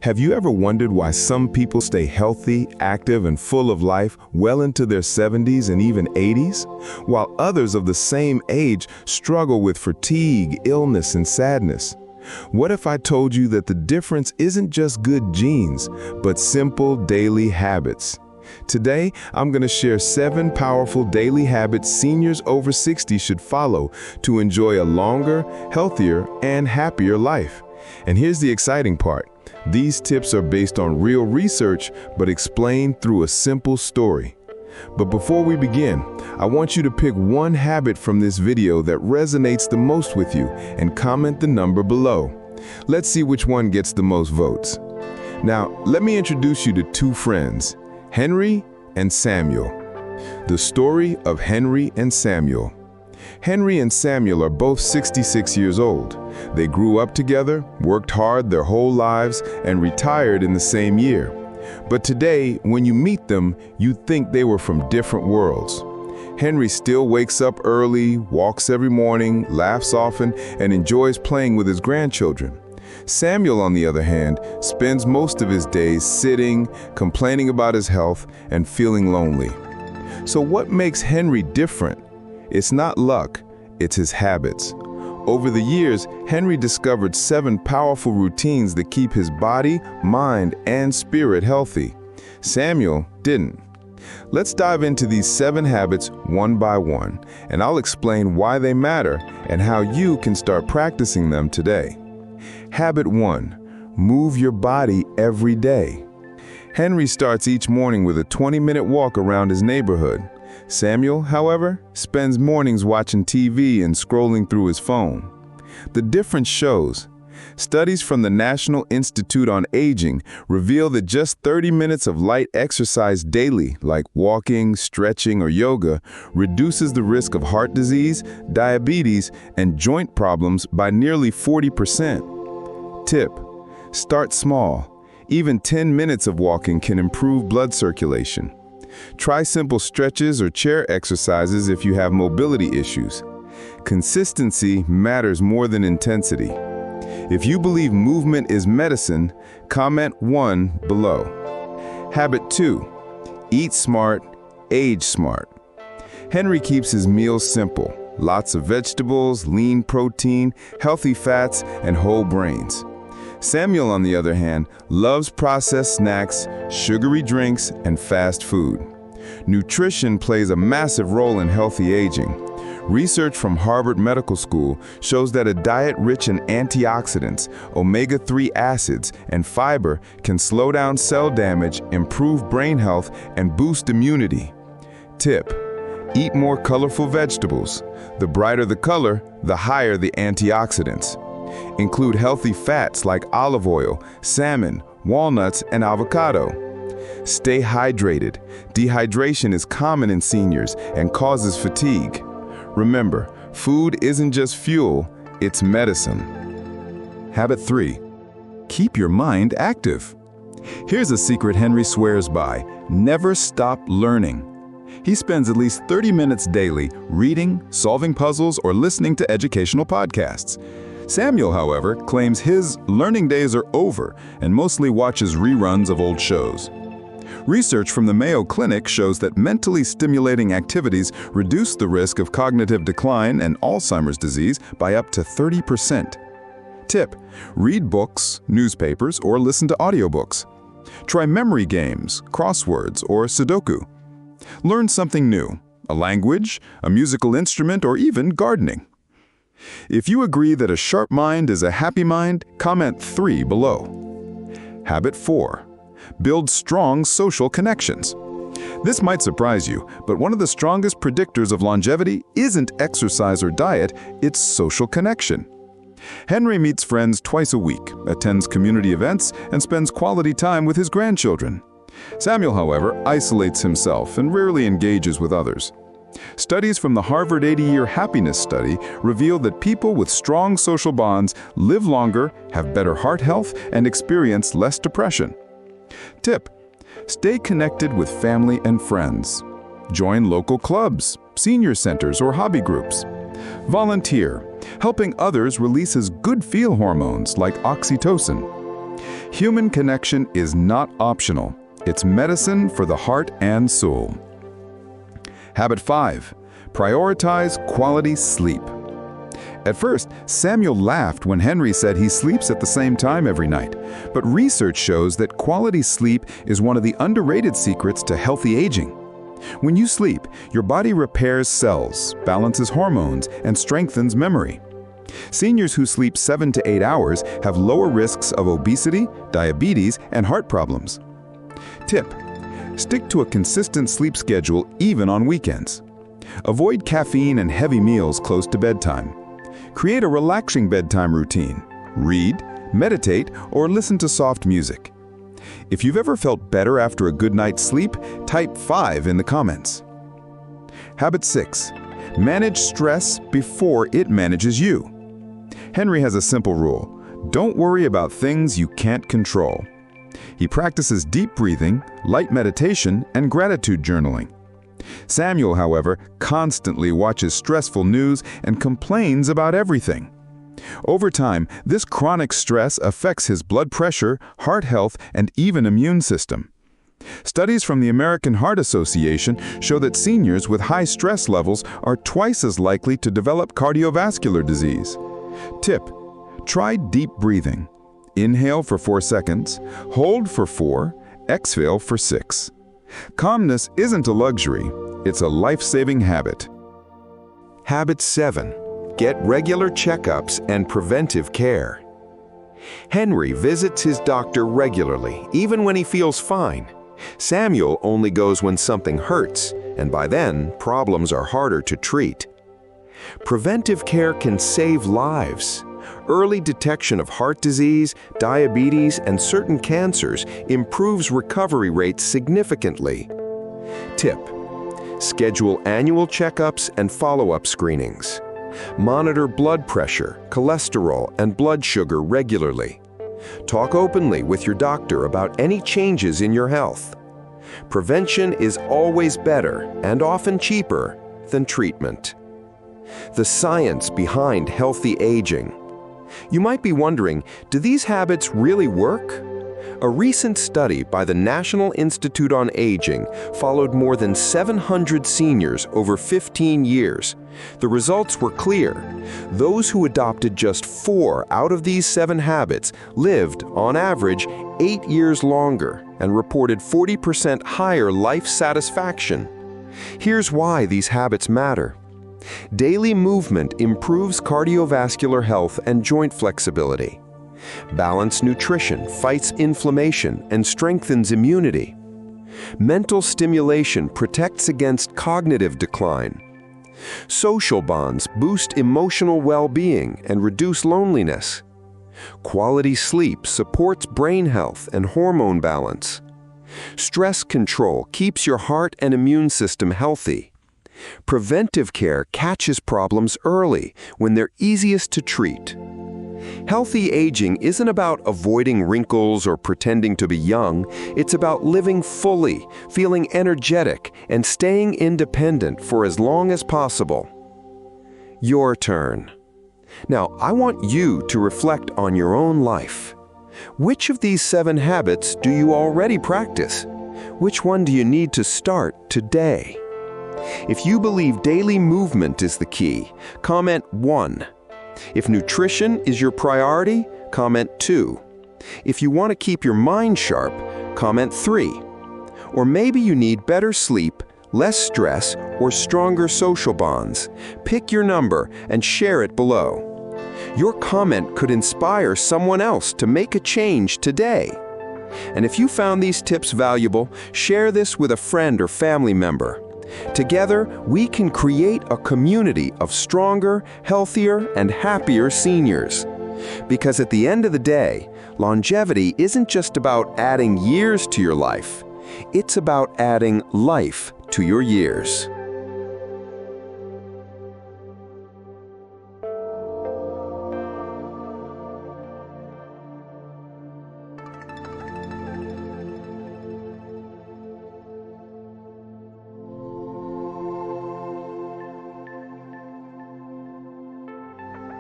Have you ever wondered why some people stay healthy, active, and full of life well into their 70s and even 80s, while others of the same age struggle with fatigue, illness, and sadness? What if I told you that the difference isn't just good genes, but simple daily habits? Today, I'm going to share 7 powerful daily habits seniors over 60 should follow to enjoy a longer, healthier, and happier life. And here's the exciting part. These tips are based on real research, but explained through a simple story. But before we begin, I want you to pick one habit from this video that resonates the most with you and comment the number below. Let's see which one gets the most votes. Now, let me introduce you to 2 friends, Henry and Samuel. The story of Henry and Samuel. Henry and Samuel are both 66 years old. They grew up together, worked hard their whole lives, and retired in the same year. But today, when you meet them, you'd think they were from different worlds. Henry still wakes up early, walks every morning, laughs often, and enjoys playing with his grandchildren. Samuel, on the other hand, spends most of his days sitting, complaining about his health, and feeling lonely. So what makes Henry different? It's not luck, it's his habits. Over the years, Henry discovered 7 powerful routines that keep his body, mind, and spirit healthy. Samuel didn't. Let's dive into these 7 habits one by one, and I'll explain why they matter and how you can start practicing them today. Habit 1. Move your body every day. Henry starts each morning with a 20-minute walk around his neighborhood. Samuel, however, spends mornings watching TV and scrolling through his phone. The difference shows. Studies from the National Institute on Aging reveal that just 30 minutes of light exercise daily, like walking, stretching, or yoga, reduces the risk of heart disease, diabetes, and joint problems by nearly 40%. Tip: start small. Even 10 minutes of walking can improve blood circulation. Try simple stretches or chair exercises if you have mobility issues. Consistency matters more than intensity. If you believe movement is medicine, comment 1 below. Habit 2. Eat smart, age smart. Henry keeps his meals simple. Lots of vegetables, lean protein, healthy fats, and whole grains. Samuel, on the other hand, loves processed snacks, sugary drinks, and fast food. Nutrition plays a massive role in healthy aging. Research from Harvard Medical School shows that a diet rich in antioxidants, omega-3 acids, and fiber can slow down cell damage, improve brain health, and boost immunity. Tip: eat more colorful vegetables. The brighter the color, the higher the antioxidants. Include healthy fats like olive oil, salmon, walnuts, and avocado. Stay hydrated. Dehydration is common in seniors and causes fatigue. Remember, food isn't just fuel, it's medicine. Habit 3. Keep your mind active. Here's a secret Henry swears by: never stop learning. He spends at least 30 minutes daily reading, solving puzzles, or listening to educational podcasts. Samuel, however, claims his learning days are over and mostly watches reruns of old shows. Research from the Mayo Clinic shows that mentally stimulating activities reduce the risk of cognitive decline and Alzheimer's disease by up to 30%. Tip: read books, newspapers, or listen to audiobooks. Try memory games, crosswords, or Sudoku. Learn something new, a language, a musical instrument, or even gardening. If you agree that a sharp mind is a happy mind, comment 3 below. Habit 4. Build strong social connections. This might surprise you, but one of the strongest predictors of longevity isn't exercise or diet, it's social connection. Henry meets friends twice a week, attends community events, and spends quality time with his grandchildren. Samuel, however, isolates himself and rarely engages with others. Studies from the Harvard 80-year happiness study reveal that people with strong social bonds live longer, have better heart health, and experience less depression. Tip: stay connected with family and friends. Join local clubs, senior centers, or hobby groups. Volunteer. Helping others releases good feel hormones like oxytocin. Human connection is not optional. It's medicine for the heart and soul. Habit 5. Prioritize quality sleep. At first, Samuel laughed when Henry said he sleeps at the same time every night. But research shows that quality sleep is one of the underrated secrets to healthy aging. When you sleep, your body repairs cells, balances hormones, and strengthens memory. Seniors who sleep 7 to 8 hours have lower risks of obesity, diabetes, and heart problems. Tip: stick to a consistent sleep schedule even on weekends. Avoid caffeine and heavy meals close to bedtime. Create a relaxing bedtime routine. Read, meditate, or listen to soft music. If you've ever felt better after a good night's sleep, type 5 in the comments. Habit 6. Manage stress before it manages you. Henry has a simple rule: don't worry about things you can't control. He practices deep breathing, light meditation, and gratitude journaling. Samuel, however, constantly watches stressful news and complains about everything. Over time, this chronic stress affects his blood pressure, heart health, and even immune system. Studies from the American Heart Association show that seniors with high stress levels are twice as likely to develop cardiovascular disease. Tip: try deep breathing. Inhale for 4 seconds, hold for 4, exhale for 6. Calmness isn't a luxury, it's a life-saving habit. Habit 7. Get regular checkups and preventive care. Henry visits his doctor regularly, even when he feels fine. Samuel only goes when something hurts, and by then, problems are harder to treat. Preventive care can save lives. Early detection of heart disease, diabetes, and certain cancers improves recovery rates significantly. Tip: schedule annual checkups and follow-up screenings. Monitor blood pressure, cholesterol, and blood sugar regularly. Talk openly with your doctor about any changes in your health. Prevention is always better and often cheaper than treatment. The science behind healthy aging. You might be wondering, do these habits really work? A recent study by the National Institute on Aging followed more than 700 seniors over 15 years. The results were clear. Those who adopted just 4 out of these 7 habits lived, on average, 8 years longer and reported 40% higher life satisfaction. Here's why these habits matter. Daily movement improves cardiovascular health and joint flexibility. Balanced nutrition fights inflammation and strengthens immunity. Mental stimulation protects against cognitive decline. Social bonds boost emotional well-being and reduce loneliness. Quality sleep supports brain health and hormone balance. Stress control keeps your heart and immune system healthy. Preventive care catches problems early when they're easiest to treat. Healthy aging isn't about avoiding wrinkles or pretending to be young. It's about living fully, feeling energetic, and staying independent for as long as possible. Your turn. Now, I want you to reflect on your own life. Which of these 7 habits do you already practice? Which one do you need to start today? If you believe daily movement is the key, comment 1. If nutrition is your priority, comment 2. If you want to keep your mind sharp, comment 3. Or maybe you need better sleep, less stress, or stronger social bonds. Pick your number and share it below. Your comment could inspire someone else to make a change today. And if you found these tips valuable, share this with a friend or family member. Together, we can create a community of stronger, healthier, and happier seniors. Because at the end of the day, longevity isn't just about adding years to your life. It's about adding life to your years.